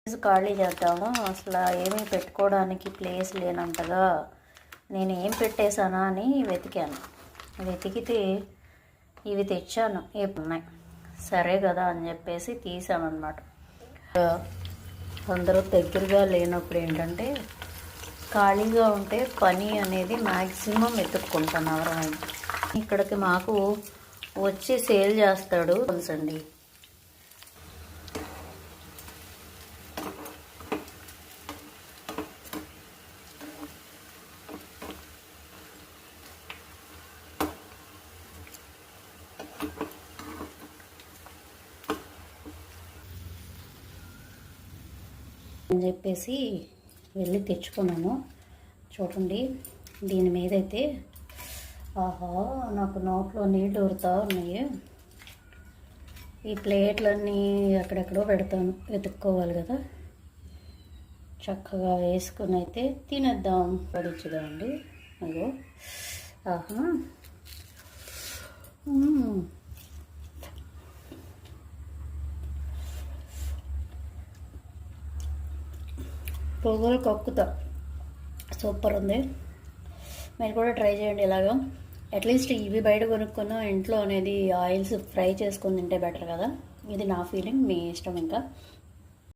ఖాళీ చేద్దాము. అసలు ఏమీ పెట్టుకోవడానికి ప్లేస్ లేనంతగా నేను ఏం పెట్టేశానా అని వెతికాను. వెతికితే ఇవి తెచ్చాను. ఉన్నాయి సరే కదా అని చెప్పేసి తీసాను అన్నమాట. అందరూ దగ్గరగా లేనప్పుడు ఏంటంటే ఖాళీగా ఉంటే పని అనేది మ్యాక్సిమం వెతుక్కుంటాను ఎవరైనా. ఇక్కడికి మాకు వచ్చి సేల్ చేస్తాడు తెలుసండి. అని చెప్పేసి వెళ్ళి తెచ్చుకున్నాను. చూడండి దీని మీద అయితే ఆహా నాకు నోట్లో నీళ్ళు ఊరుతూ ఉన్నాయి. ఈ ప్లేట్లన్నీ ఎక్కడెక్కడో పెడతాను, వెతుక్కోవాలి కదా. చక్కగా వేసుకుని అయితే తినేద్దాం. పడిచ్చుదామండి. అదో ఆహా పొగలు కక్కుతా సూపర్ ఉంది. మీరు కూడా ట్రై చేయండి ఇలాగా. అట్లీస్ట్ ఇవి బయట కొనుక్కున్న ఇంట్లో అనేది ఆయిల్స్ ఫ్రై చేసుకొని తింటే బెటర్ కదా. ఇది నా ఫీలింగ్, మీ ఇష్టం. ఇంకా